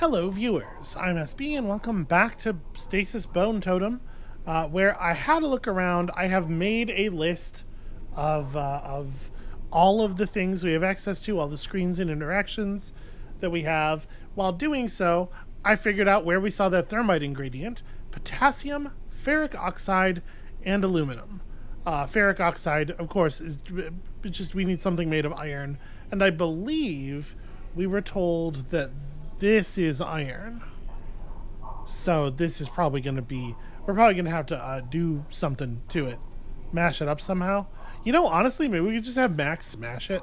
Hello, viewers. I'm SB, and welcome back to Stasis Bone Totem, where I had a look around. I have made a list of all of the things we have access to, all the screens and interactions that we have. While doing so, I figured out where we saw that thermite ingredient: potassium, ferric oxide, and aluminum. Ferric oxide, of course, is just we need something made of iron, and I believe we were told that this is iron. So this is probably going to be, we're probably going to have to do something to it. Mash it up somehow. You know, honestly, maybe we could just have Max smash it.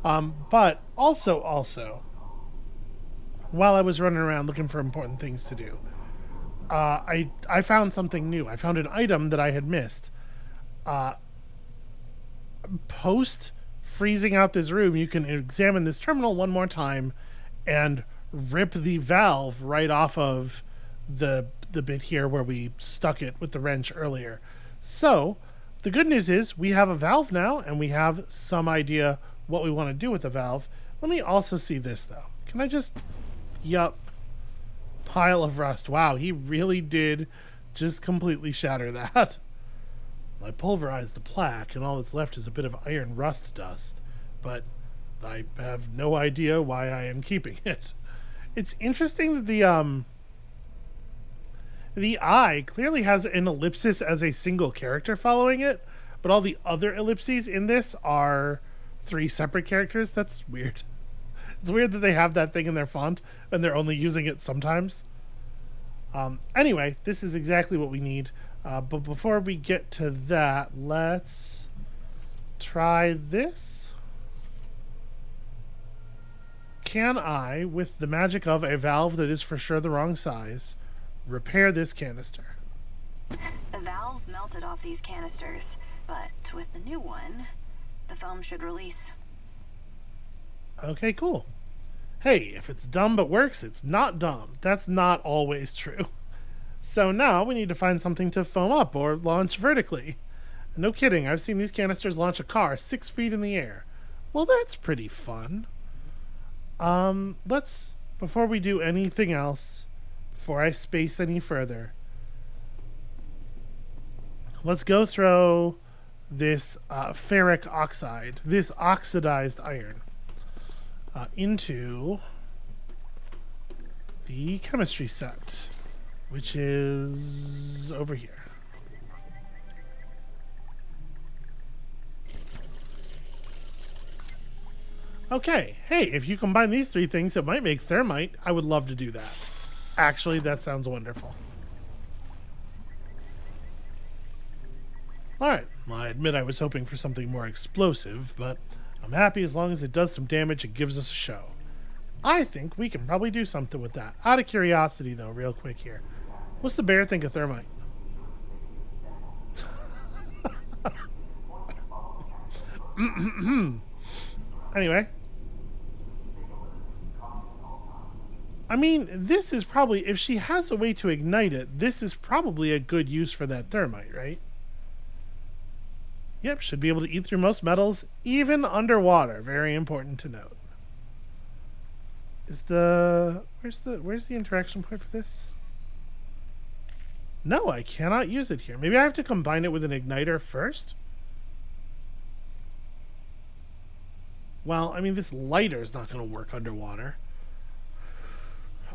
But also, while I was running around looking for important things to do, I found something new. I found an item that I had missed. Post freezing out this room, you can examine this terminal one more time and rip the valve right off of the bit here where we stuck it with the wrench earlier. So the good news is we have a valve now, and we have some idea what we want to do with the valve. Let me also see this though. Can I just, yup, pile of rust. Wow, he really did just completely shatter that. I pulverized the plaque, and all that's left is a bit of iron rust dust, but I have no idea why I am keeping it. It's interesting that the eye clearly has an ellipsis as a single character following it, but all the other ellipses in this are 3 separate characters. That's weird. It's weird that they have that thing in their font and they're only using it sometimes. Anyway, this is exactly what we need. But before we get to that, let's try this. Can I, with the magic of a valve that is for sure the wrong size, repair this canister? The valves melted off these canisters, but with the new one, the foam should release. Okay, cool. Hey, if it's dumb but works, it's not dumb. That's not always true. So now we need to find something to foam up or launch vertically. No kidding, I've seen these canisters launch a car 6 feet in the air. Well, that's pretty fun. Let's, before we do anything else, before I space any further, let's go throw this ferric oxide, this oxidized iron, into the chemistry set, which is over here. Okay, hey, if you combine these 3 things, it might make thermite. I would love to do that. Actually, that sounds wonderful. Alright, well, I admit I was hoping for something more explosive, but I'm happy as long as it does some damage and gives us a show. I think we can probably do something with that. Out of curiosity, though, real quick here. What's the bear think of thermite? Anyway. I mean, this is probably, if she has a way to ignite it, this is probably a good use for that thermite, right? Yep, should be able to eat through most metals, even underwater. Very important to note. Is the, where's the interaction point for this? No, I cannot use it here. Maybe I have to combine it with an igniter first? Well, I mean, this lighter is not going to work underwater.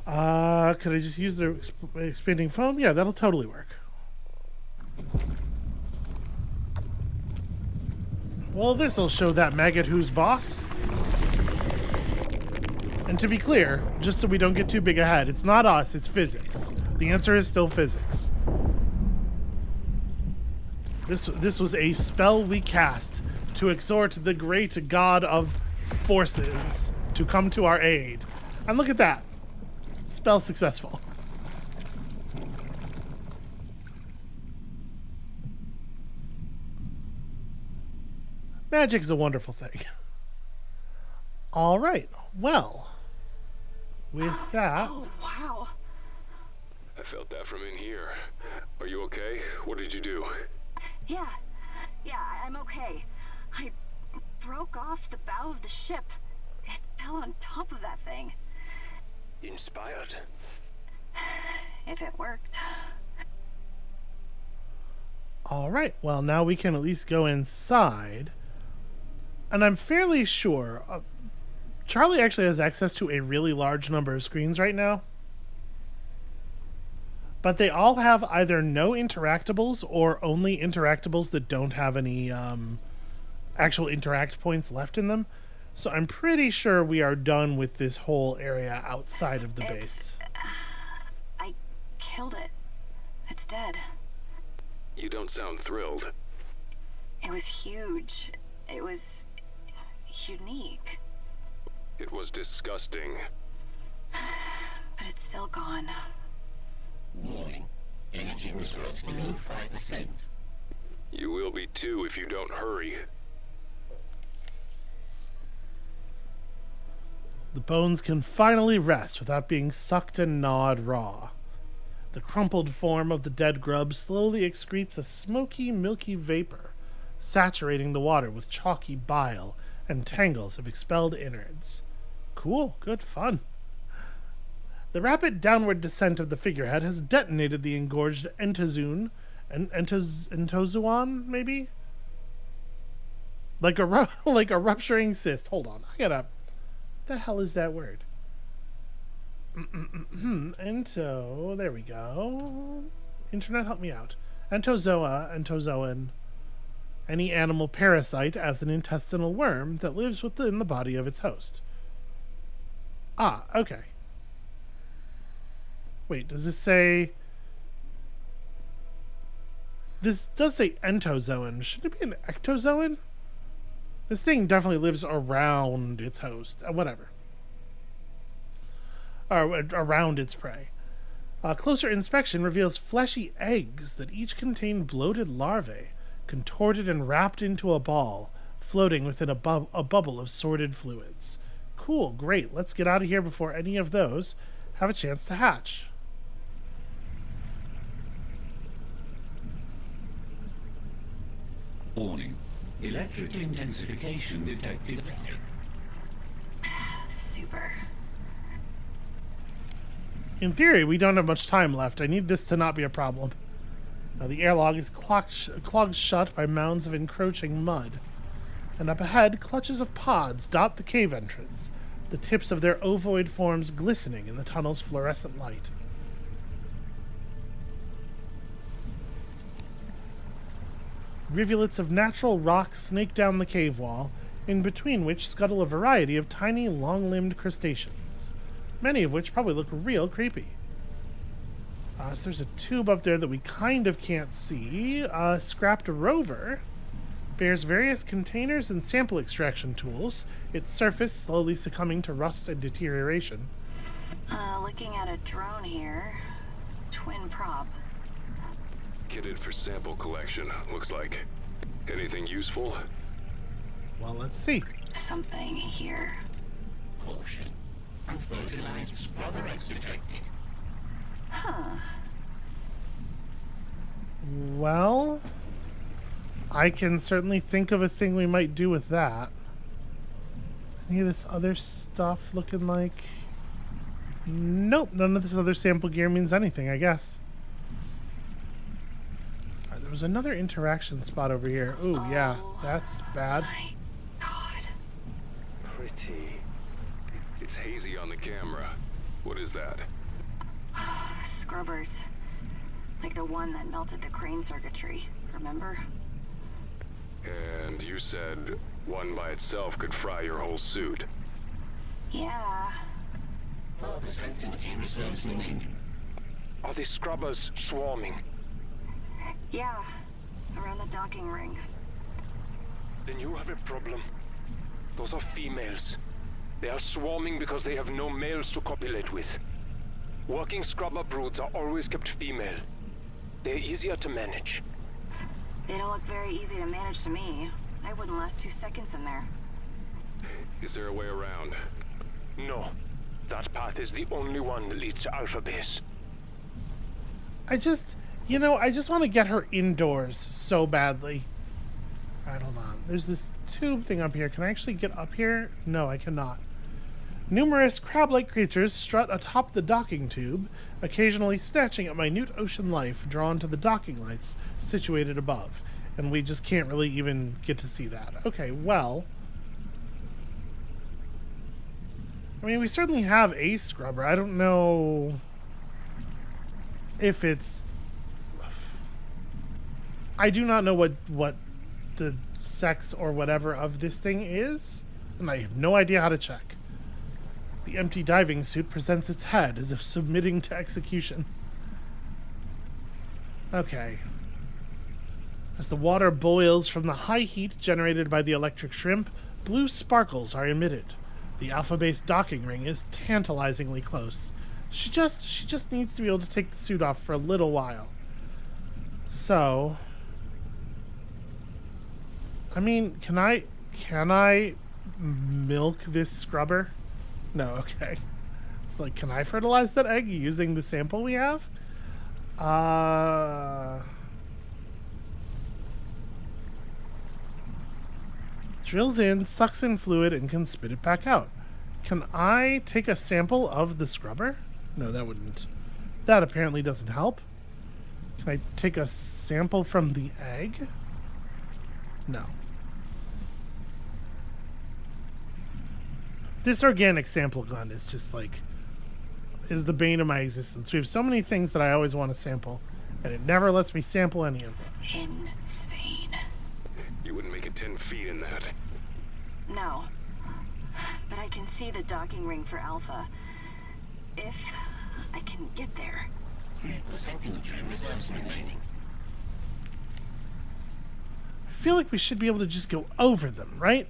Could I just use the expanding foam? Yeah, that'll totally work. Well, this'll show that maggot who's boss. And to be clear, just so we don't get too big ahead, it's not us, it's physics. The answer is still physics. This was a spell we cast to exhort the great god of forces to come to our aid. And look at that. Spell successful. Magic's a wonderful thing. All right. Well, with that... Oh, wow. I felt that from in here. Are you okay? What did you do? Yeah, I'm okay. I broke off the bow of the ship. It fell on top of that thing. Inspired. If it worked. All right, well, now we can at least go inside. And I'm fairly sure Charlie actually has access to a really large number of screens right now. But they all have either no interactables or only interactables that don't have any actual interact points left in them. So I'm pretty sure we are done with this whole area outside of the base. I killed it. It's dead. You don't sound thrilled. It was huge. It was unique. It was disgusting. But it's still gone. Warning. Energy reserves below 5%. You will be too if you don't hurry. The bones can finally rest without being sucked and gnawed raw. The crumpled form of the dead grub slowly excretes a smoky, milky vapor, saturating the water with chalky bile and tangles of expelled innards. Cool, good fun. The rapid downward descent of the figurehead has detonated the engorged entozoon, entozoon, maybe? Like a rupturing cyst. Hold on, I gotta... What the hell is that word? Ento, there we go. Internet, help me out. Entozoan. Any animal parasite as an intestinal worm that lives within the body of its host. Ah, okay. Wait, does this say... This does say entozoan. Shouldn't it be an ectozoan? This thing definitely lives around its host. Whatever. Or around its prey. A closer inspection reveals fleshy eggs that each contain bloated larvae, contorted and wrapped into a ball, floating within a bubble of sordid fluids. Cool, great. Let's get out of here before any of those have a chance to hatch. Warning. Electric intensification detected. Super. In theory, we don't have much time left. I need this to not be a problem. Now, the airlock is clogged shut by mounds of encroaching mud. And up ahead, clutches of pods dot the cave entrance, the tips of their ovoid forms glistening in the tunnel's fluorescent light. Rivulets of natural rock snake down the cave wall, in between which scuttle a variety of tiny, long-limbed crustaceans, many of which probably look real creepy. So there's a tube up there that we kind of can't see. Scrapped rover bears various containers and sample extraction tools, its surface slowly succumbing to rust and deterioration. Looking at a drone here. Twin prop. Kitted for sample collection, looks like. Anything useful? Well, let's see. Something here. Caution. Unfertilized scrubber eggs detected. Huh. Well, I can certainly think of a thing we might do with that. Is any of this other stuff looking like... Nope, none of this other sample gear means anything, I guess. Alright, there was another interaction spot over here. Ooh, yeah, that's bad. My God. Pretty. It's hazy on the camera. What is that? Scrubbers. Like the one that melted the crane circuitry, remember? And you said one by itself could fry your whole suit. Yeah. 4% energy reserves remaining. Are the scrubbers swarming? Yeah. Around the docking ring. Then you have a problem. Those are females. They are swarming because they have no males to copulate with. Working scrubber broods are always kept female. They're easier to manage. They don't look very easy to manage to me. I wouldn't last 2 seconds in there. Is there a way around? No. That path is the only one that leads to Alpha Base. I just want to get her indoors so badly. Alright, hold on. There's this tube thing up here. Can I actually get up here? No, I cannot. Numerous crab-like creatures strut atop the docking tube, occasionally snatching at minute ocean life drawn to the docking lights situated above. And we just can't really even get to see that. Okay, well... I mean, we certainly have a scrubber. I don't know if it's... I do not know what the sex or whatever of this thing is, and I have no idea how to check. The empty diving suit presents its head as if submitting to execution. Okay. As the water boils from the high heat generated by the electric shrimp, blue sparkles are emitted. The alpha-based docking ring is tantalizingly close. She just needs to be able to take the suit off for a little while. So, I mean, can I milk this scrubber? No, okay. It's like, can I fertilize that egg using the sample we have? Drills in, sucks in fluid, and can spit it back out. Can I take a sample of the scrubber? No, that wouldn't. That apparently doesn't help. Can I take a sample from the egg? No. This organic sample gun is just like, is the bane of my existence. We have so many things that I always want to sample, and it never lets me sample any of them. Insane. You wouldn't make it 10 feet in that. No. But I can see the docking ring for Alpha. If I can get there. 3% energy reserves remaining. I feel like we should be able to just go over them, right?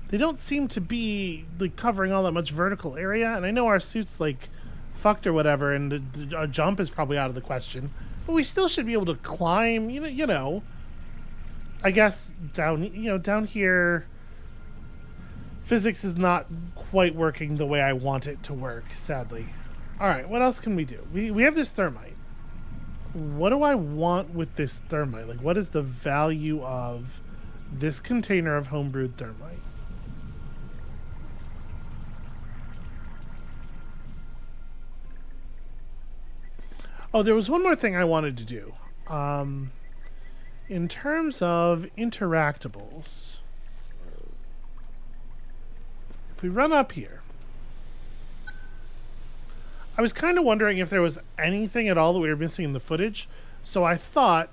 They don't seem to be like covering all that much vertical area, and I know our suit's like fucked or whatever, and a jump is probably out of the question. But we still should be able to climb, you know. I guess down here, physics is not quite working the way I want it to work, sadly. All right, what else can we do? We have this thermite. What do I want with this thermite? Like, what is the value of this container of homebrewed thermite? Oh, there was one more thing I wanted to do. In terms of interactables, if we run up here, I was kind of wondering if there was anything at all that we were missing in the footage. So I thought,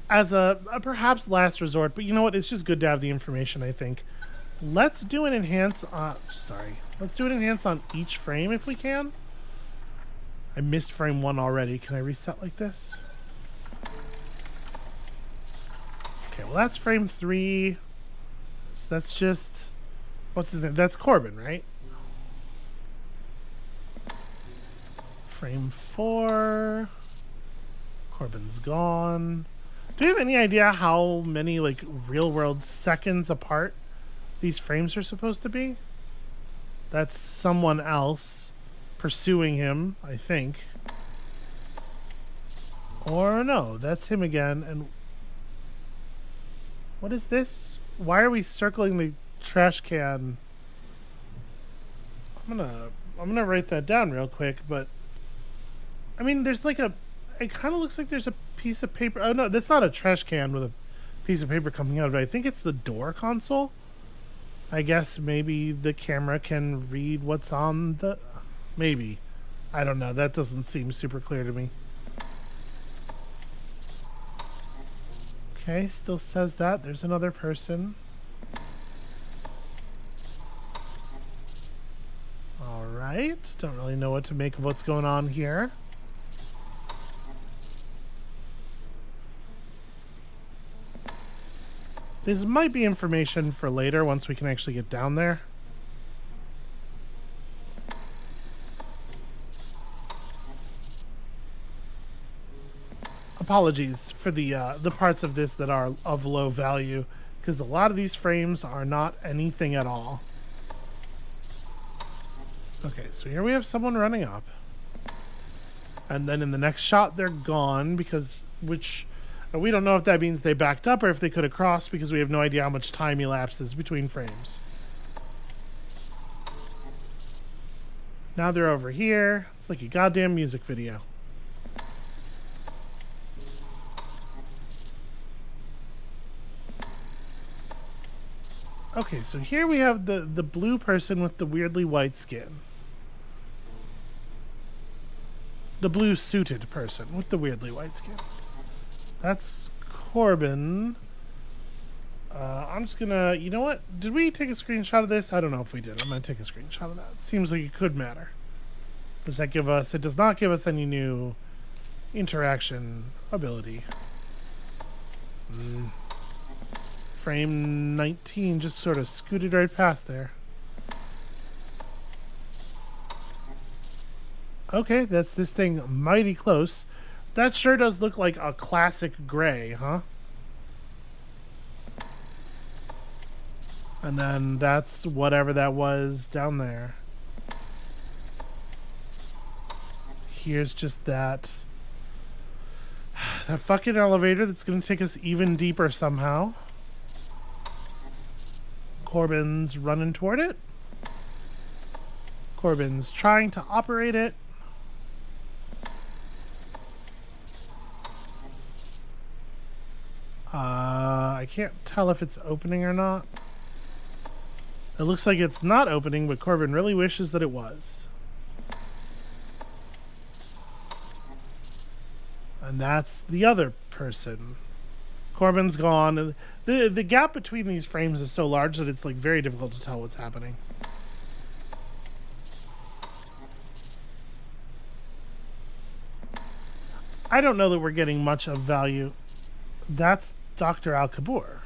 as a perhaps last resort, but you know what? It's just good to have the information, I think. Let's do an enhance. Let's do an enhance on each frame if we can. I missed frame 1 already. Can I reset like this? Okay, well that's frame 3. So that's just... What's his name? That's Corbin, right? Frame 4. Corbin's gone. Do you have any idea how many, like, real-world seconds apart these frames are supposed to be? That's someone else pursuing him, I think. Or no, that's him again. And what is this? Why are we circling the trash can? I'm gonna write that down real quick, but I mean, there's like it kind of looks like there's a piece of paper. Oh no, that's not a trash can with a piece of paper coming out of it. I think it's the door console. I guess maybe the camera can read what's on the... Maybe. I don't know. That doesn't seem super clear to me. Okay, still says that. There's another person. Alright. Don't really know what to make of what's going on here. This might be information for later once we can actually get down there. Apologies for the parts of this that are of low value, because a lot of these frames are not anything at all. Okay, so here we have someone running up. And then in the next shot, they're gone, because... we don't know if that means they backed up or if they could have crossed, because we have no idea how much time elapses between frames. Now they're over here. It's like a goddamn music video. Okay, so here we have the blue person with the weirdly white skin. The blue suited person with the weirdly white skin. That's Corbin. I'm just gonna, you know what? Did we take a screenshot of this? I don't know if we did. I'm gonna take a screenshot of that. Seems like it could matter. Does that give us, it does not give us any new interaction ability. Frame 19 just sort of scooted right past there. Okay, that's this thing mighty close. That sure does look like a classic gray, huh? And then that's whatever that was down there. Here's just that fucking elevator that's gonna take us even deeper somehow. Corbin's running toward it. Corbin's trying to operate it. I can't tell if it's opening or not. It looks like it's not opening, but Corbin really wishes that it was. And that's the other person. Corbin's gone. The gap between these frames is so large that it's like very difficult to tell what's happening. I don't know that we're getting much of value. That's Dr. Al-Kabur.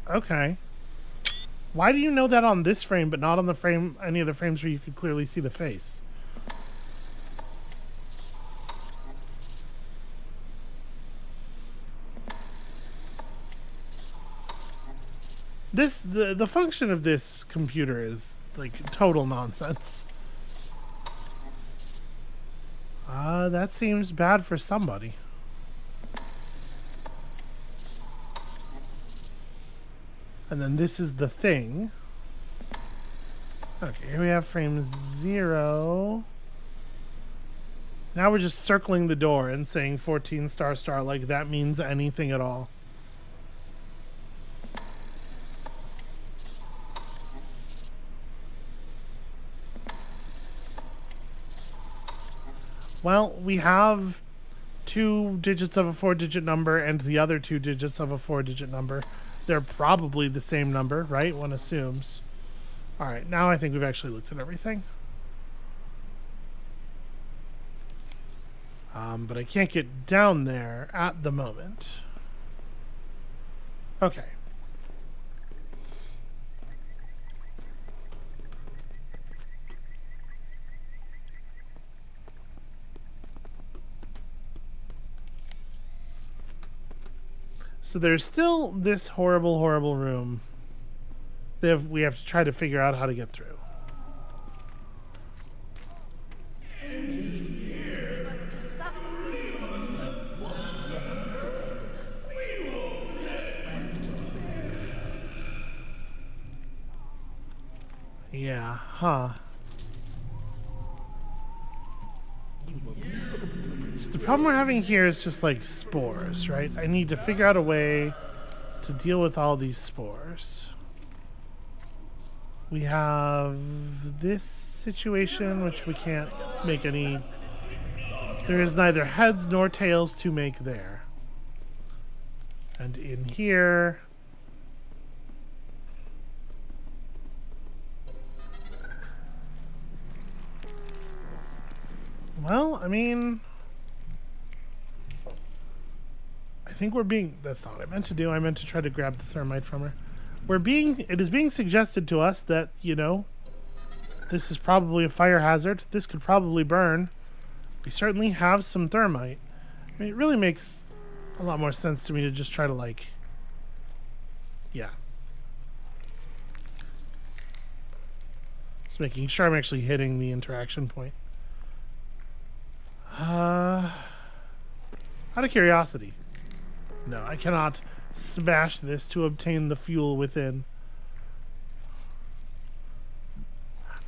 Okay. Why do you know that on this frame, but not on the frame, any of the frames where you could clearly see the face? The function of this computer is like total nonsense. That seems bad for somebody. And then this is the thing. Okay, here we have frame 0. Now we're just circling the door and saying 14 star star like that means anything at all. Well, we have 2 digits of a 4-digit number and the other 2 digits of a 4-digit number. They're probably the same number, right? One assumes. All right, now I think we've actually looked at everything. But I can't get down there at the moment. Okay. So there's still this horrible, horrible room that we have to try to figure out how to get through. Yeah, huh. So the problem we're having here is just like spores, right? I need to figure out a way to deal with all these spores. We have this situation, which we can't make any... There is neither heads nor tails to make there. And in here... Well, I mean... I think we're being... That's not what I meant to do. I meant to try to grab the thermite from her. It is being suggested to us that, you know, this is probably a fire hazard. This could probably burn. We certainly have some thermite. I mean, it really makes a lot more sense to me to just try to, like... Yeah. Just making sure I'm actually hitting the interaction point. Out of curiosity. No, I cannot smash this to obtain the fuel within.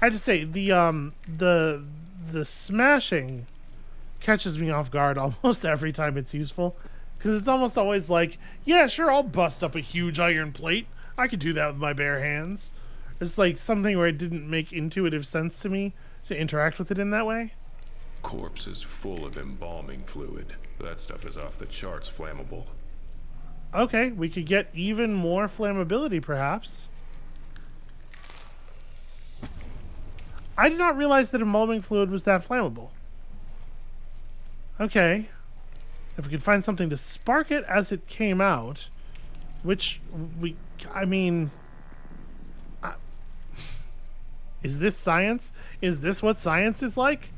I have to say the smashing catches me off guard almost every time it's useful, because it's almost always like, yeah, sure, I'll bust up a huge iron plate. I could do that with my bare hands. It's like something where it didn't make intuitive sense to me to interact with it in that way. Corpse is full of embalming fluid. That stuff is off the charts flammable. Okay, we could get even more flammability, perhaps. I did not realize that embalming fluid was that flammable. Okay. If we could find something to spark it as it came out, which I mean, is this science? Is this what science is like?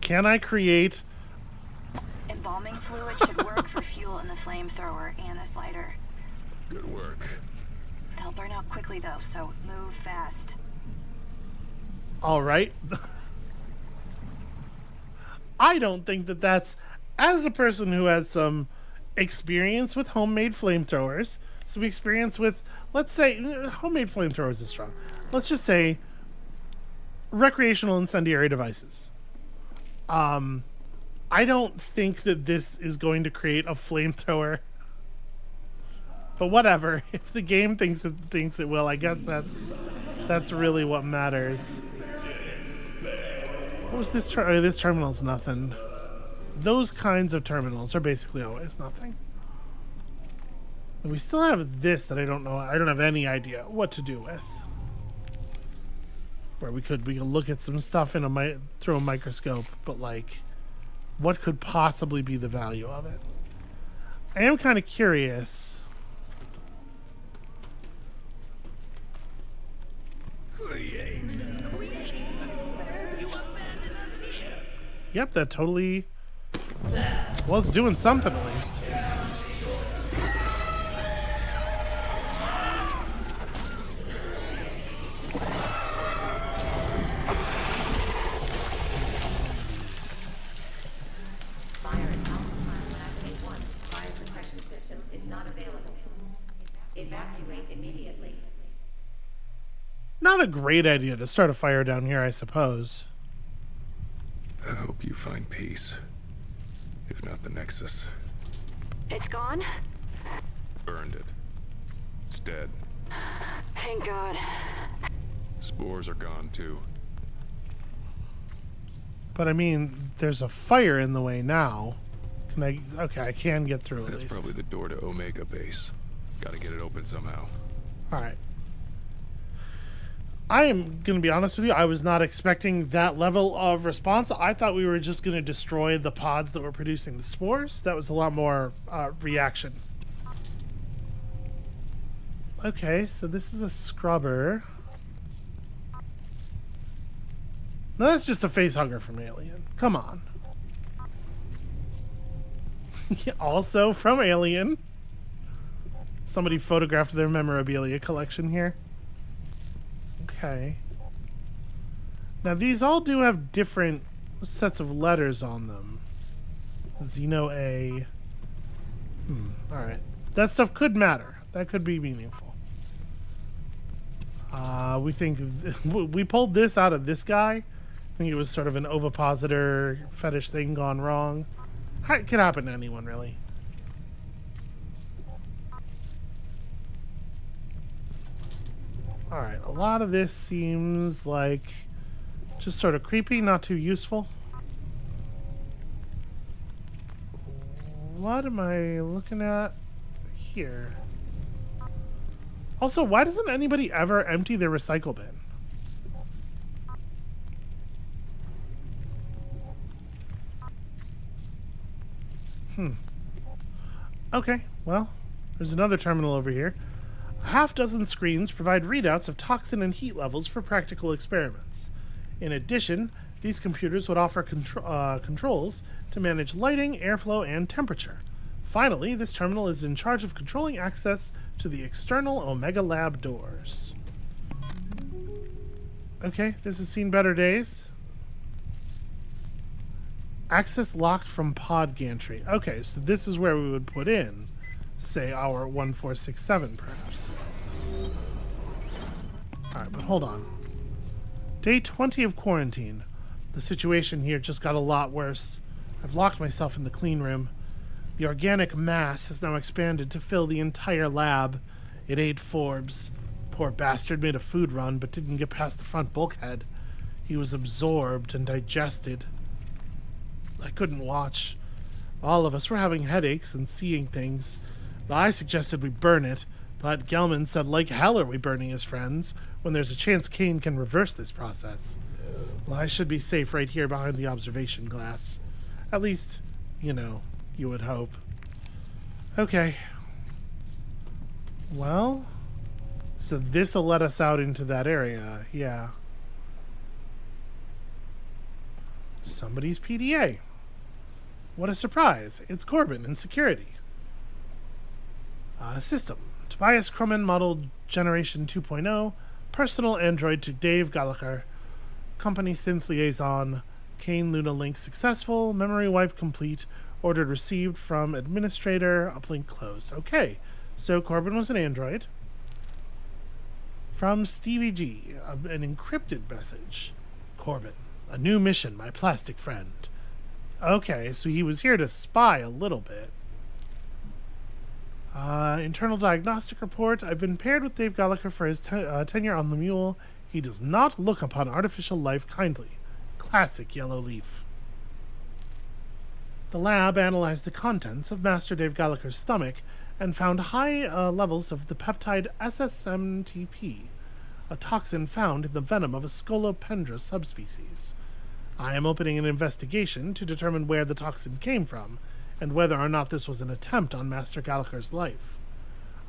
Can I create... Embalming fluid should work for fuel in the flamethrower and the slider. Good work. They'll burn out quickly though, so move fast. All right. I don't think that that's, as a person who has some experience with homemade flamethrowers, some experience with, let's say, homemade flamethrowers is strong. Let's just say recreational incendiary devices. I don't think that this is going to create a flamethrower. But whatever. If the game thinks it will, I guess that's really what matters. What was this? This terminal's nothing. Those kinds of terminals are basically always nothing. And we still have this that I don't know. I don't have any idea what to do with. Where we could look at some stuff in through a microscope, but like, what could possibly be the value of it? I am kind of curious. Yep, that totally... Well, it's doing something at least. Fire at Alpha Monoxide 1. Fire suppression system is not available. Evacuate immediately. Not a great idea to start a fire down here, I suppose. I hope you find peace. If not the Nexus. It's gone? Burned it. It's dead. Thank God. Spores are gone too. But I mean, there's a fire in the way now. Can I... Okay, I can get through at That's least. probably the door to Omega Base. Gotta get it open somehow. Alright. I am going to be honest with you, I was not expecting that level of response. I thought we were just going to destroy the pods that were producing the spores. That was a lot more reaction. Okay, so this is a scrubber. No, that's just a face hugger from Alien. Come on. Also from Alien. Somebody photographed their memorabilia collection here. Okay. Now these all do have different sets of letters on them. Xeno A. Alright. That stuff could matter. That could be meaningful. We think... we pulled this out of this guy. I think it was sort of an ovipositor fetish thing gone wrong. It could happen to anyone, really. Alright, a lot of this seems like just sort of creepy, not too useful. What am I looking at here? Also, why doesn't anybody ever empty their recycle bin? Okay, well, there's another terminal over here. A half-dozen screens provide readouts of toxin and heat levels for practical experiments. In addition, these computers would offer controls to manage lighting, airflow, and temperature. Finally, this terminal is in charge of controlling access to the external Omega Lab doors. Okay, this has seen better days. Access locked from pod gantry. Okay, so this is where we would put in, say, our 1467, perhaps. Alright, but hold on. Day 20 of quarantine. The situation here just got a lot worse. I've locked myself in the clean room. The organic mass has now expanded to fill the entire lab. It ate Forbes. Poor bastard made a food run but didn't get past the front bulkhead. He was absorbed and digested. I couldn't watch. All of us were having headaches and seeing things. I suggested we burn it, but Gelman said like hell are we burning his friends when there's a chance Kane can reverse this process. Well, I should be safe right here behind the observation glass. At least, you know, you would hope. Okay. Well, so this'll let us out into that area, yeah. Somebody's PDA. What a surprise. It's Corbin in security. System. Tobias Crumman, Model Generation 2.0. Personal android to Dave Gallagher. Company synth liaison. Kane Luna link successful. Memory wipe complete. Ordered received from administrator. Uplink closed. Okay. So Corbin was an android. From Stevie G. An encrypted message. Corbin. A new mission, my plastic friend. Okay, so he was here to spy a little bit. Internal diagnostic report. I've been paired with Dave Gallagher for his tenure on the Mule. He does not look upon artificial life kindly. Classic Yellow Leaf. The lab analyzed the contents of Master Dave Gallagher's stomach and found high levels of the peptide SSMTP, a toxin found in the venom of a Scolopendra subspecies. I am opening an investigation to determine where the toxin came from and whether or not this was an attempt on Master Gallagher's life.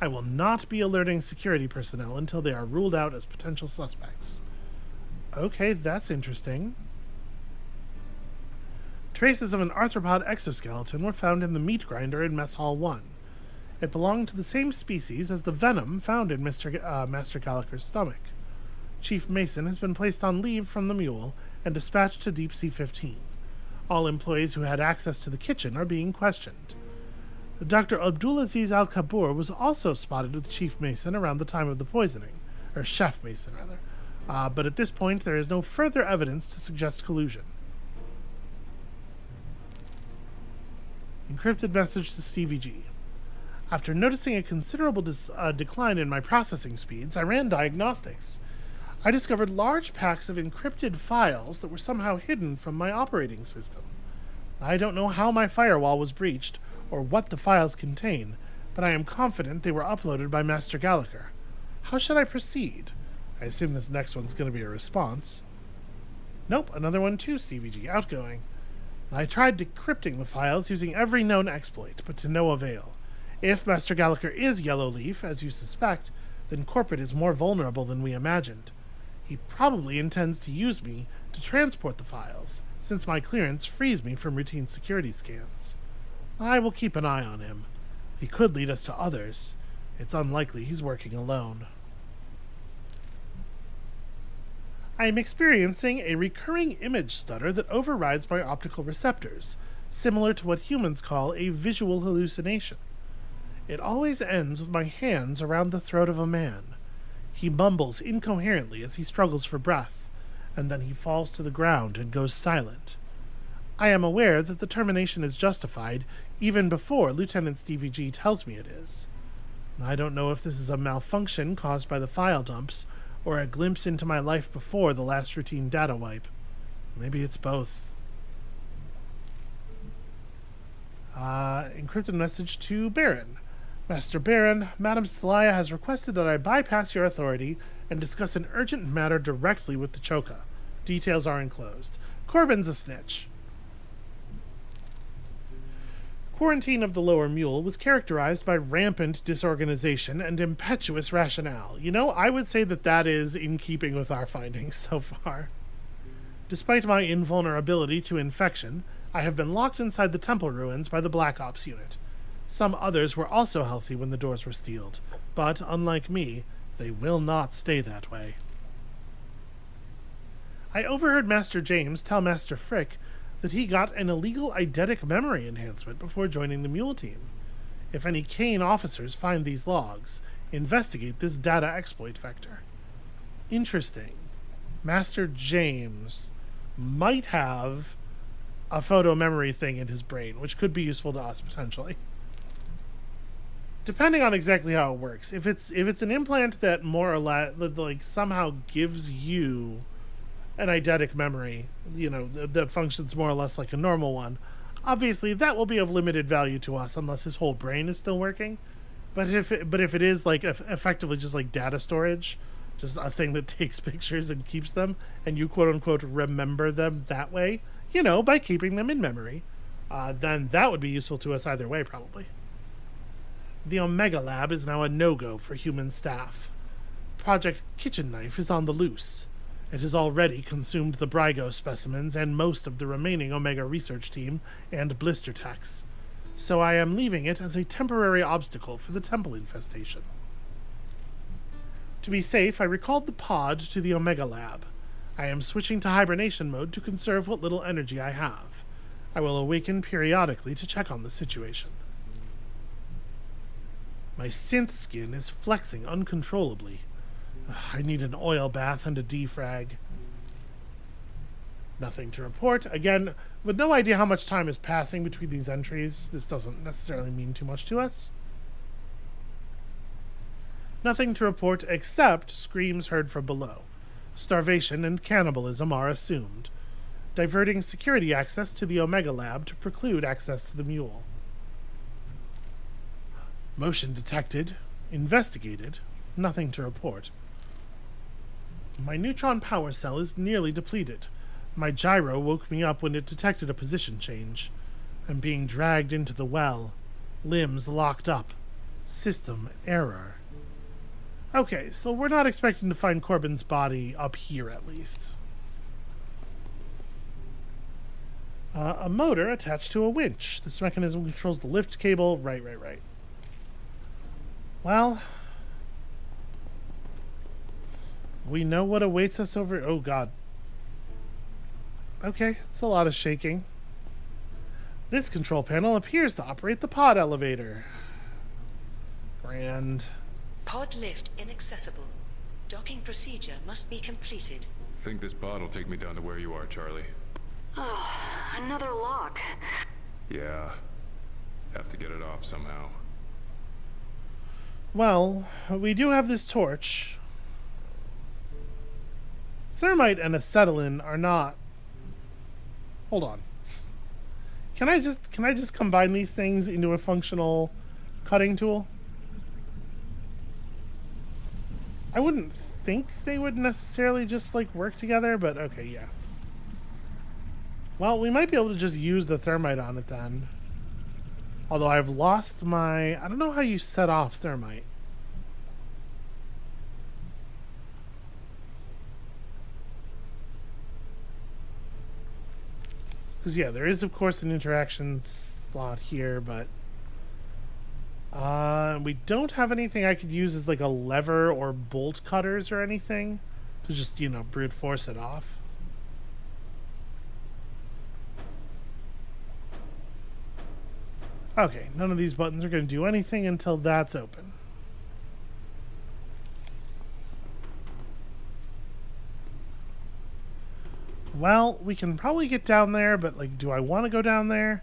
I will not be alerting security personnel until they are ruled out as potential suspects. Okay, that's interesting. Traces of an arthropod exoskeleton were found in the meat grinder in Mess Hall 1. It belonged to the same species as the venom found in Master Gallagher's stomach. Chief Mason has been placed on leave from the Mule and dispatched to Deep Sea 15. All employees who had access to the kitchen are being questioned. Dr. Abdulaziz Al-Kabur was also spotted with Chief Mason around the time of the poisoning, or Chef Mason, rather. But at this point, there is no further evidence to suggest collusion. Encrypted message to Stevie G. After noticing a considerable decline in my processing speeds, I ran diagnostics. I discovered large packs of encrypted files that were somehow hidden from my operating system. I don't know how my firewall was breached or what the files contain, but I am confident they were uploaded by Master Gallagher. How should I proceed? I assume this next one's going to be a response. Nope, another one too, Stevie G. Outgoing. I tried decrypting the files using every known exploit, but to no avail. If Master Gallagher is Yellow Leaf, as you suspect, then Corporate is more vulnerable than we imagined. He probably intends to use me to transport the files, since my clearance frees me from routine security scans. I will keep an eye on him. He could lead us to others. It's unlikely he's working alone. I am experiencing a recurring image stutter that overrides my optical receptors, similar to what humans call a visual hallucination. It always ends with my hands around the throat of a man. He mumbles incoherently as he struggles for breath, and then he falls to the ground and goes silent. I am aware that the termination is justified even before Lieutenant Stevie G tells me it is. I don't know if this is a malfunction caused by the file dumps, or a glimpse into my life before the last routine data wipe. Maybe it's both. Encrypted message to Baron. Master Baron, Madame Stalaya has requested that I bypass your authority and discuss an urgent matter directly with the Choka. Details are enclosed. Corbin's a snitch. Quarantine of the Lower Mule was characterized by rampant disorganization and impetuous rationale. You know, I would say that that is in keeping with our findings so far. Despite my invulnerability to infection, I have been locked inside the temple ruins by the Black Ops unit. Some others were also healthy when the doors were sealed, but, unlike me, they will not stay that way. I overheard Master James tell Master Frick that he got an illegal eidetic memory enhancement before joining the Mule team. If any Kane officers find these logs, investigate this data exploit vector. Interesting. Master James might have a photo memory thing in his brain, which could be useful to us potentially. Depending on exactly how it works. If it's an implant that more or less like somehow gives you an eidetic memory, that functions more or less like a normal one, obviously that will be of limited value to us unless his whole brain is still working. But if it is like effectively just like data storage, just a thing that takes pictures and keeps them, and you quote unquote remember them that way, by keeping them in memory, then that would be useful to us either way, probably. The Omega Lab is now a no-go for human staff. Project Kitchen Knife is on the loose. It has already consumed the Brygo specimens and most of the remaining Omega research team and blister techs, so I am leaving it as a temporary obstacle for the temple infestation. To be safe, I recalled the pod to the Omega Lab. I am switching to hibernation mode to conserve what little energy I have. I will awaken periodically to check on the situation. My synth skin is flexing uncontrollably. I need an oil bath and a defrag. Nothing to report. Again, with no idea how much time is passing between these entries, this doesn't necessarily mean too much to us. Nothing to report except screams heard from below. Starvation and cannibalism are assumed. Diverting security access to the Omega Lab to preclude access to the mule. Motion detected. Investigated. Nothing to report. My neutron power cell is nearly depleted. My gyro woke me up when it detected a position change. I'm being dragged into the well. Limbs locked up. System error. Okay, so we're not expecting to find Corbin's body up here, at least. A motor attached to a winch. This mechanism controls the lift cable. Right. Well, we know what awaits us over... Oh, God. Okay, it's a lot of shaking. This control panel appears to operate the pod elevator. Grand. Pod lift inaccessible. Docking procedure must be completed. Think this pod will take me down to where you are, Charlie? Oh, another lock. Yeah. Have to get it off somehow. Well, we do have this torch. Thermite and acetylene are not... Hold on. Can I just combine these things into a functional cutting tool? I wouldn't think they would necessarily just like work together, but okay, yeah. Well, we might be able to just use the thermite on it then. Although I've lost my... I don't know how you set off thermite. Because, yeah, there is, of course, an interaction slot here, but... we don't have anything I could use as, like, a lever or bolt cutters or anything. To just, brute force it off. Okay, none of these buttons are going to do anything until that's open. Well, we can probably get down there, but, like, do I want to go down there?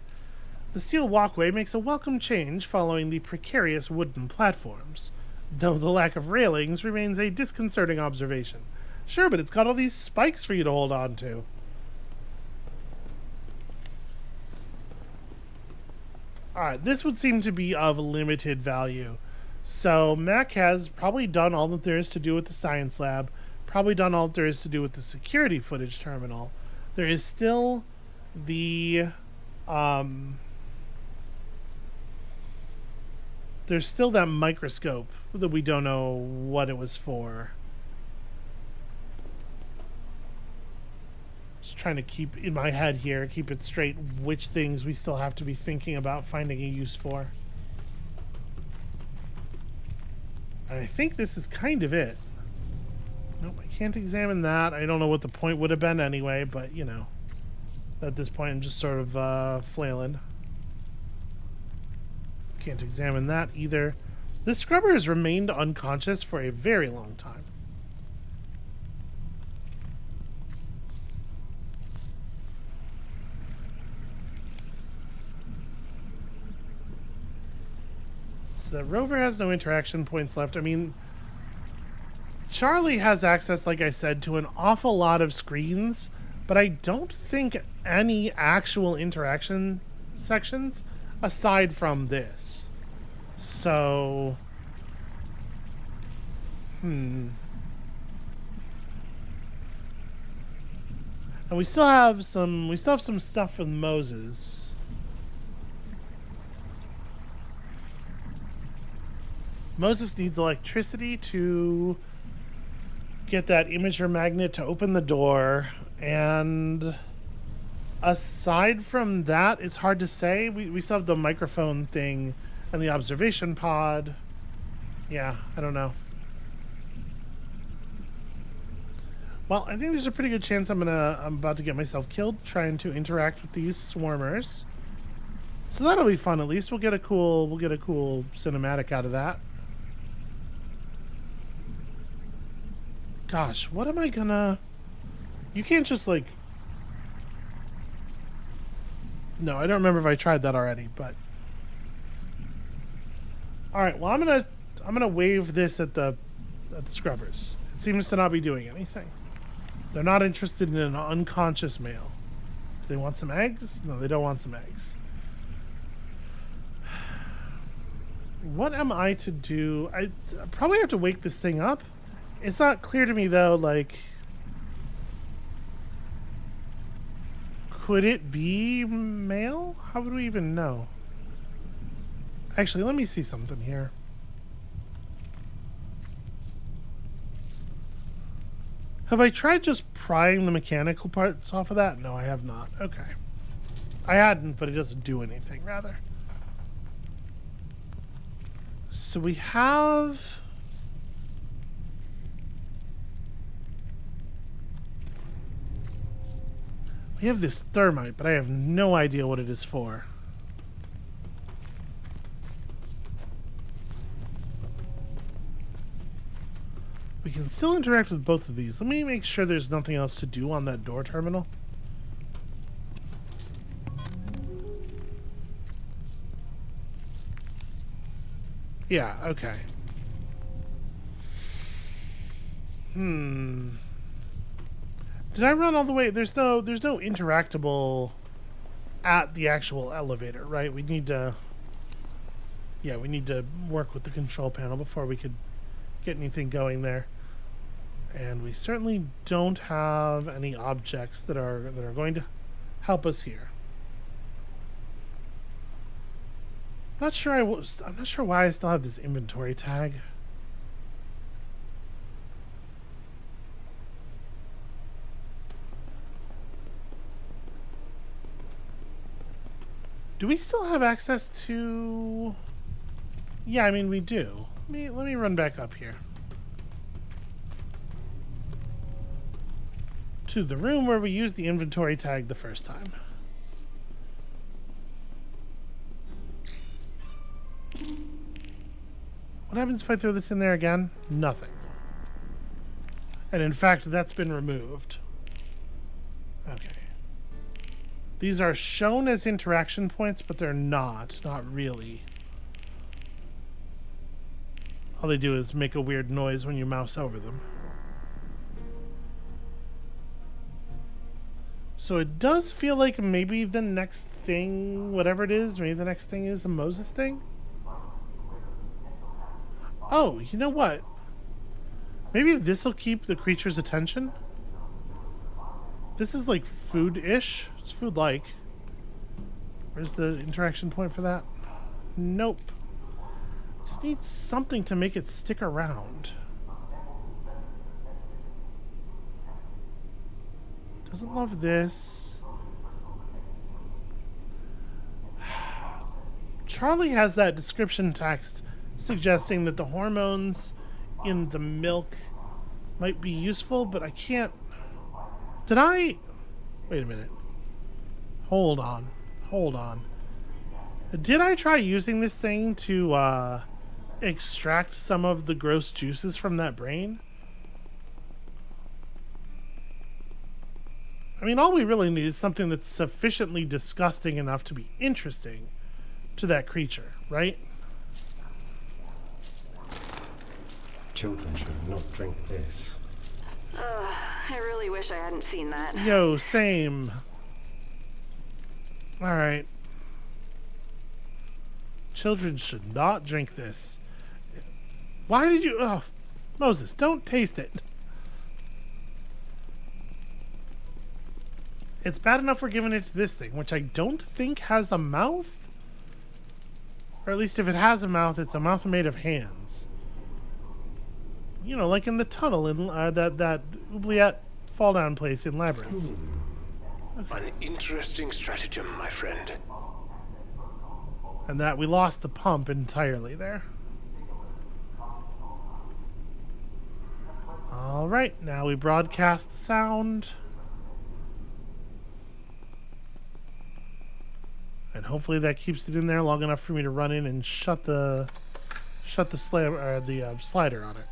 The steel walkway makes a welcome change following the precarious wooden platforms, though the lack of railings remains a disconcerting observation. Sure, but it's got all these spikes for you to hold on to. Alright, this would seem to be of limited value. So, Mac has probably done all that there is to do with the science lab, probably done all that there is to do with the security footage terminal. There is still the... there's still that microscope that we don't know what it was for. Just trying to keep in my head here, keep it straight, which things we still have to be thinking about finding a use for. And I think this is kind of it. Nope, I can't examine that. I don't know what the point would have been anyway, but, at this point I'm just sort of flailing. Can't examine that either. This scrubber has remained unconscious for a very long time. So the rover has no interaction points left. I mean, Charlie has access, like I said, to an awful lot of screens, but I don't think any actual interaction sections aside from this. So, And we still have some stuff with Moses. Moses needs electricity to get that imager magnet to open the door, and aside from that, it's hard to say. We still have the microphone thing and the observation pod. Yeah, I don't know. Well, I think there's a pretty good chance I'm about to get myself killed trying to interact with these swarmers. So that'll be fun. At least we'll get a cool cinematic out of that. Gosh, what am I gonna... You can't just like... No, I don't remember if I tried that already, but... Alright, well I'm gonna wave this at the scrubbers. It seems to not be doing anything. They're not interested in an unconscious male. Do they want some eggs? No, they don't want some eggs. What am I to do? I probably have to wake this thing up. It's not clear to me, though, like... Could it be male? How would we even know? Actually, let me see something here. Have I tried just prying the mechanical parts off of that? No, I have not. Okay. I hadn't, but it doesn't do anything, rather. So we have... We have this thermite, but I have no idea what it is for. We can still interact with both of these. Let me make sure there's nothing else to do on that door terminal. Yeah, okay. Did I run all the way? There's no interactable at the actual elevator, right? We need to... Yeah, we need to work with the control panel before we could get anything going there. And we certainly don't have any objects that are going to help us here. I'm not sure why I still have this inventory tag. Do we still have access to... Yeah, I mean we do. Let me run back up here. To the room where we used the inventory tag the first time. What happens if I throw this in there again? Nothing. And in fact, that's been removed. Okay. These are shown as interaction points, but they're not really. All they do is make a weird noise when you mouse over them. So it does feel like maybe the next thing, whatever it is, maybe the next thing is a Moses thing? Oh, you know what? Maybe this will keep the creature's attention? This is like food-ish. It's food-like. Where's the interaction point for that? Nope. Just needs something to make it stick around. Doesn't love this. Charlie has that description text suggesting that the hormones in the milk might be useful, but I can't... Did I... Wait a minute. Hold on. Did I try using this thing to extract some of the gross juices from that brain? I mean, all we really need is something that's sufficiently disgusting enough to be interesting to that creature, right? Children should not drink this. I really wish I hadn't seen that. Yo, same. Alright. Children should not drink this. Why did you... Oh, Moses, don't taste it. It's bad enough we're giving it to this thing, which I don't think has a mouth. Or at least if it has a mouth, it's a mouth made of hands. You know, like in the tunnel in that oubliette fall down place in Labyrinth. An interesting stratagem, my friend. And that we lost the pump entirely there. Alright, now we broadcast the sound. And hopefully that keeps it in there long enough for me to run in and shut the slider on it.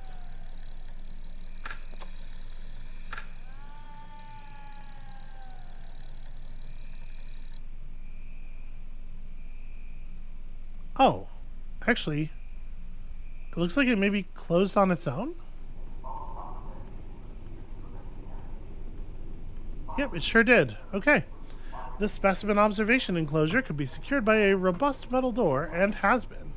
Oh, actually, it looks like it may be closed on its own. Yep, it sure did. Okay. This specimen observation enclosure could be secured by a robust metal door and has been.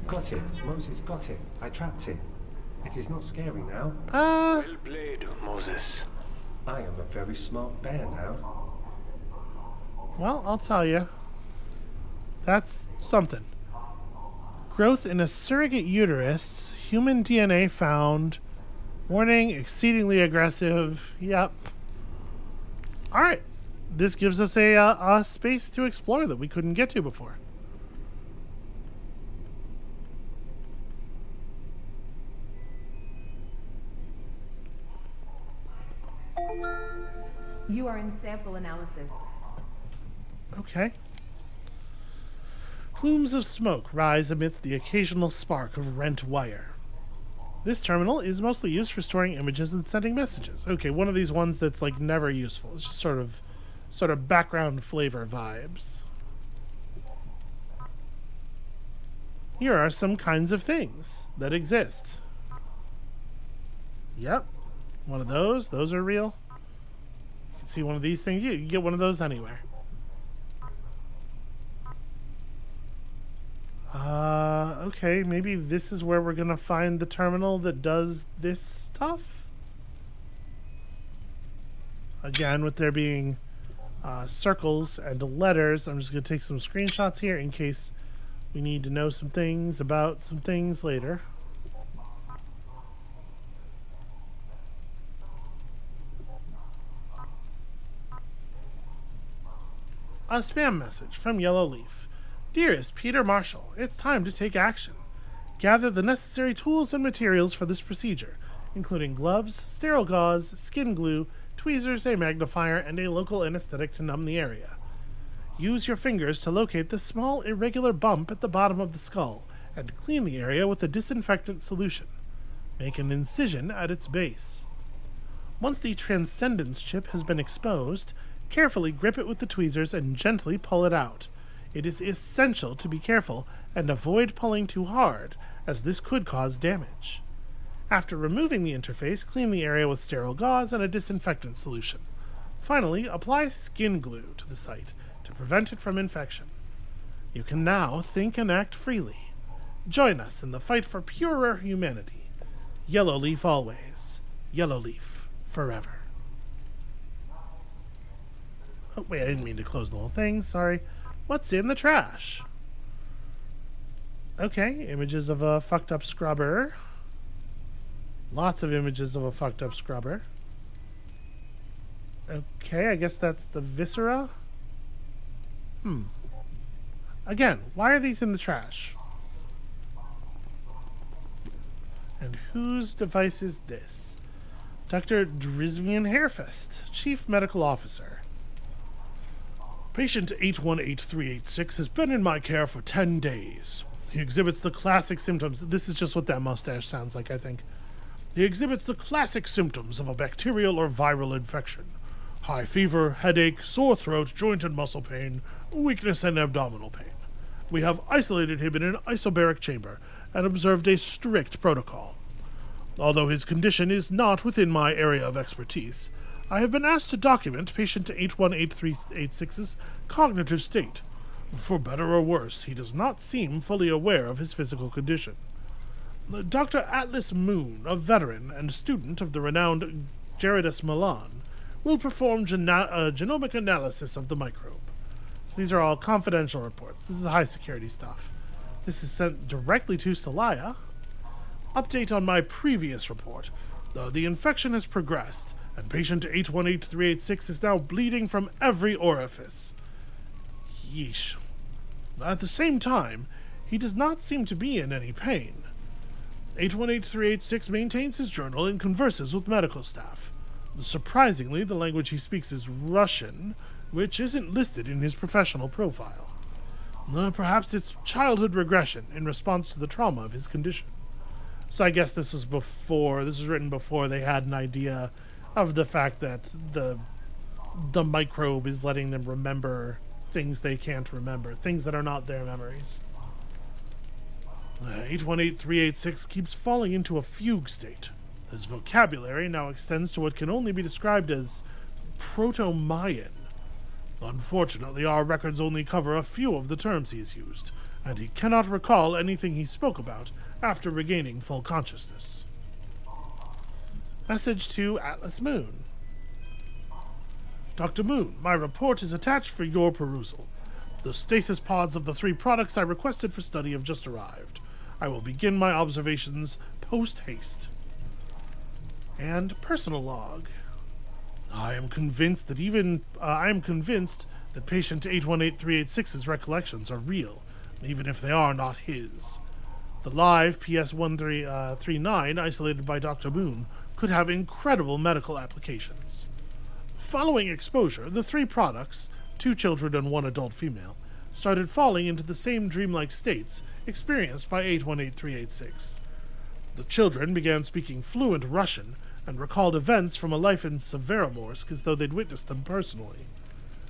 Got it. Moses got it. I trapped it. It is not scary now. Well played, Moses. I am a very smart bear now. Well, I'll tell you. That's something. Growth in a surrogate uterus. Human DNA found. Warning, exceedingly aggressive. Yep. Alright. This gives us a space to explore that we couldn't get to before. You are in sample analysis. Okay. Plumes of smoke rise amidst the occasional spark of rent wire. This terminal is mostly used for storing images and sending messages. Okay, one of these ones that's like never useful. It's just sort of background flavor vibes. Here are some kinds of things that exist. Yep. One of those. Those are real. You can see one of these things. You can get one of those anywhere. Okay, maybe this is where we're gonna find the terminal that does this stuff? Again, with there being circles and letters, I'm just gonna take some screenshots here in case we need to know some things about some things later. A spam message from Yellow Leaf. Dearest Peter Marshall, it's time to take action. Gather the necessary tools and materials for this procedure, including gloves, sterile gauze, skin glue, tweezers, a magnifier, and a local anesthetic to numb the area. Use your fingers to locate the small irregular bump at the bottom of the skull and clean the area with a disinfectant solution. Make an incision at its base. Once the transcendence chip has been exposed, carefully grip it with the tweezers and gently pull it out. It is essential to be careful and avoid pulling too hard, as this could cause damage. After removing the interface, clean the area with sterile gauze and a disinfectant solution. Finally, apply skin glue to the site to prevent it from infection. You can now think and act freely. Join us in the fight for purer humanity. Yellow Leaf always. Yellow Leaf forever. Oh, wait, I didn't mean to close the whole thing. Sorry. What's in the trash? Okay, images of a fucked up scrubber. Lots of images of a fucked up scrubber. Okay, I guess that's the viscera. Again, why are these in the trash? And whose device is this? Dr. Drizvian Hairfest, Chief Medical Officer. Patient 818386 has been in my care for 10 days. He exhibits the classic symptoms. This is just what that mustache sounds like, I think. He exhibits the classic symptoms of a bacterial or viral infection. High fever, headache, sore throat, joint and muscle pain, weakness and abdominal pain. We have isolated him in an isobaric chamber and observed a strict protocol. Although his condition is not within my area of expertise, I have been asked to document patient 818386's cognitive state. For better or worse, he does not seem fully aware of his physical condition. Dr. Atlas Moon, a veteran and student of the renowned Gerardus Milan, will perform genomic analysis of the microbe. So these are all confidential reports. This is high security stuff. This is sent directly to Celaya. Update on my previous report. The infection has progressed, and patient 818386 is now bleeding from every orifice. Yeesh. At the same time, he does not seem to be in any pain. 818386 maintains his journal and converses with medical staff. Surprisingly, the language he speaks is Russian, which isn't listed in his professional profile. Perhaps it's childhood regression in response to the trauma of his condition. So I guess this was written before they had an idea of the fact that the microbe is letting them remember things they can't remember, things that are not their memories. 818386 keeps falling into a fugue state. His vocabulary now extends to what can only be described as Proto-Mayan. Unfortunately, our records only cover a few of the terms he has used, and he cannot recall anything he spoke about after regaining full consciousness. Message to Atlas Moon. Dr. Moon, my report is attached for your perusal. The stasis pods of the 3 products I requested for study have just arrived. I will begin my observations post-haste. And personal log. I am convinced that patient 818386's recollections are real, even if they are not his. The live PS1339 isolated by Dr. Moon could have incredible medical applications. Following exposure, the 3 products, 2 children and 1 adult female, started falling into the same dreamlike states experienced by 818386. The children began speaking fluent Russian and recalled events from a life in Severomorsk as though they'd witnessed them personally.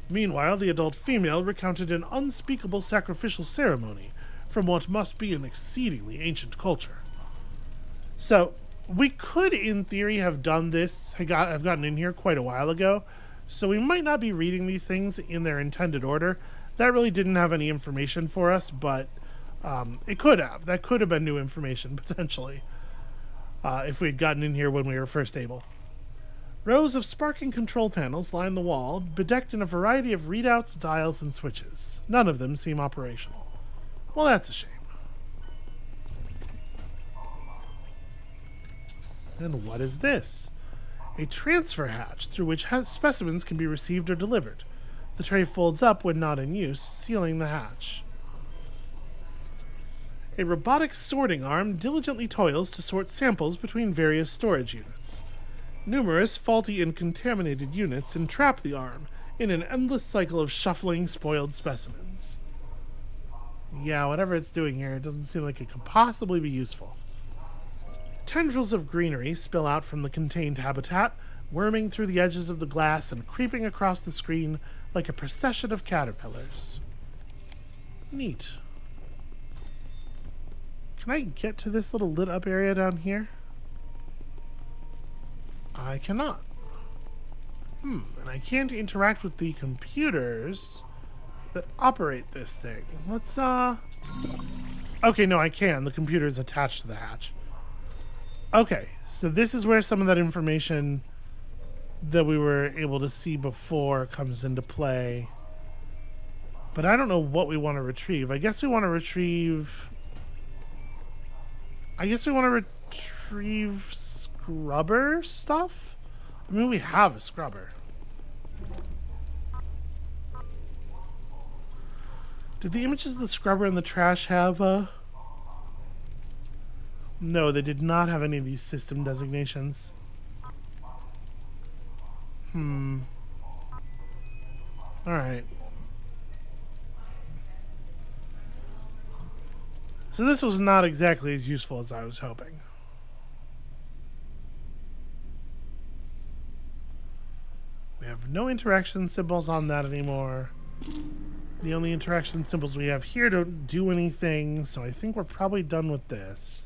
Meanwhile, the adult female recounted an unspeakable sacrificial ceremony from what must be an exceedingly ancient culture. So, we could, in theory, have done this, have gotten in here quite a while ago, so we might not be reading these things in their intended order. That really didn't have any information for us, but it could have. That could have been new information, potentially, if we'd gotten in here when we were first able. Rows of sparking control panels line the wall, bedecked in a variety of readouts, dials, and switches. None of them seem operational. Well, that's a shame. And what is this? A transfer hatch through which specimens can be received or delivered. The tray folds up when not in use, sealing the hatch. A robotic sorting arm diligently toils to sort samples between various storage units. Numerous faulty and contaminated units entrap the arm in an endless cycle of shuffling, spoiled specimens. Yeah, whatever it's doing here, it doesn't seem like it could possibly be useful. Tendrils of greenery spill out from the contained habitat, worming through the edges of the glass and creeping across the screen like a procession of caterpillars. Neat. Can I get to this little lit up area down here? I cannot. And I can't interact with the computers that operate this thing. Let's, Okay, no, I can. The computer is attached to the hatch. Okay, so this is where some of that information that we were able to see before comes into play. But I don't know what we want to retrieve. I guess we want to retrieve scrubber stuff? I mean, we have a scrubber. Did the images of the scrubber and the trash have, No, they did not have any of these system designations. Alright. So this was not exactly as useful as I was hoping. We have no interaction symbols on that anymore. The only interaction symbols we have here don't do anything, so I think we're probably done with this.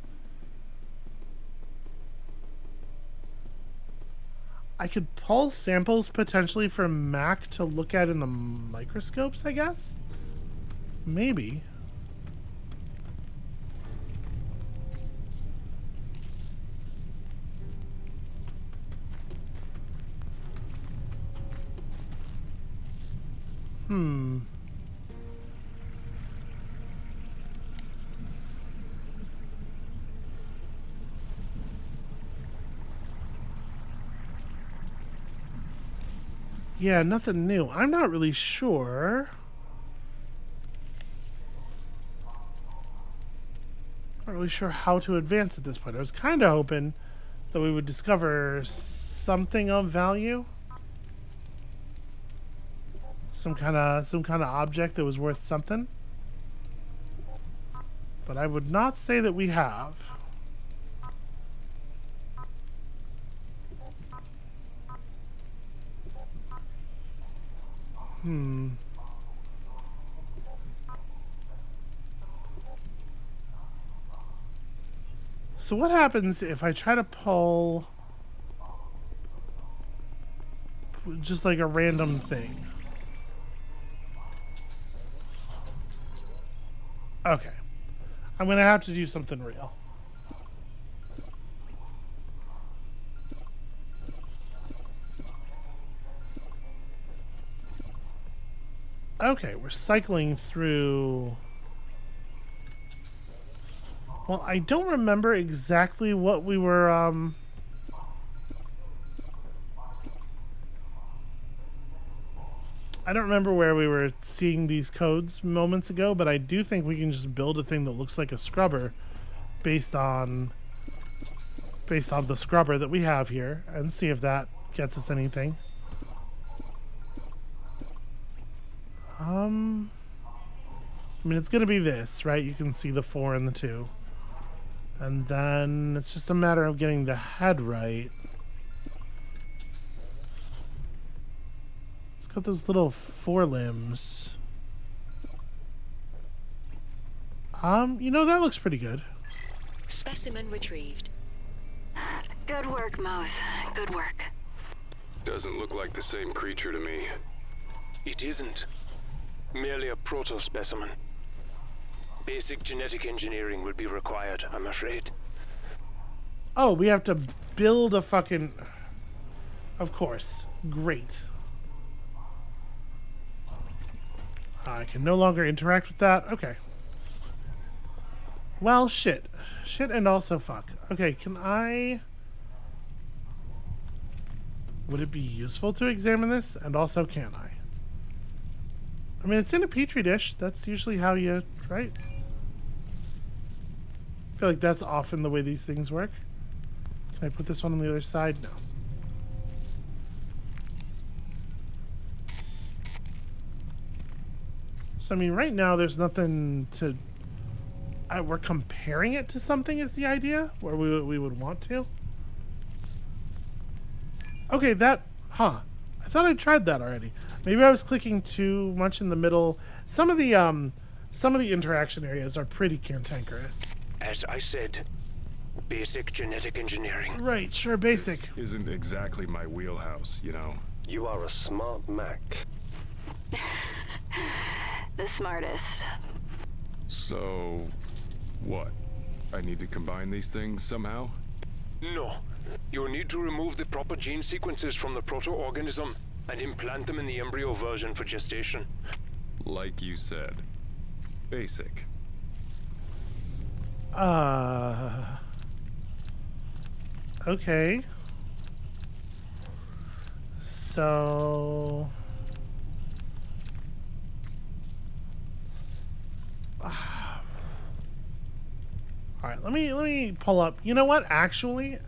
I could pull samples potentially from Mac to look at in the microscopes, I guess? Maybe. Yeah, nothing new. I'm not really sure. Not really sure how to advance at this point. I was kind of hoping that we would discover something of value. Some kind of object that was worth something. But I would not say that we have. So what happens if I try to pull just like a random thing? Okay. I'm gonna have to do something real. Okay, we're cycling through... Well, I don't remember exactly what we were, I don't remember where we were seeing these codes moments ago, but I do think we can just build a thing that looks like a scrubber based on the scrubber that we have here and see if that gets us anything. I mean, it's going to be this, right? You can see the 4 and the 2. And then it's just a matter of getting the head right. It's got those little forelimbs. You know, that looks pretty good. Specimen retrieved. Good work, Mose. Good work. Doesn't look like the same creature to me. It isn't. Merely a proto-specimen. Basic genetic engineering will be required, I'm afraid. Oh, we have to build a fucking... Of course. Great. I can no longer interact with that. Okay. Well, shit. Shit and also fuck. Okay, can I... Would it be useful to examine this? And also, can I? I mean, it's in a petri dish. That's usually how you... Right? I feel like that's often the way these things work. Can I put this one on the other side? No. So, I mean, right now there's nothing to... we're comparing it to something is the idea? Where we would want to? Okay, that... Huh. I thought I tried that already. Maybe I was clicking too much in the middle. Some of the interaction areas are pretty cantankerous. As I said, basic genetic engineering. Right, sure, basic. This isn't exactly my wheelhouse, you know. You are a smart Mac. The smartest. So, what? I need to combine these things somehow? No. You'll need to remove the proper gene sequences from the proto-organism and implant them in the embryo version for gestation. Like you said. Basic. Okay. So... Alright, let me pull up. You know what? Actually,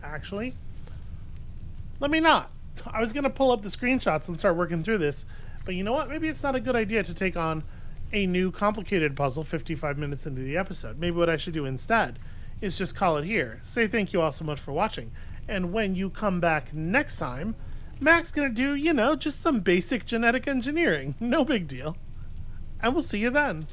let me not. I was going to pull up the screenshots and start working through this. But you know what? Maybe it's not a good idea to take on a new complicated puzzle 55 minutes into the episode. Maybe what I should do instead is just call it here. Say thank you all so much for watching. And when you come back next time, Mac's going to do, you know, just some basic genetic engineering. No big deal. and we'll see you then.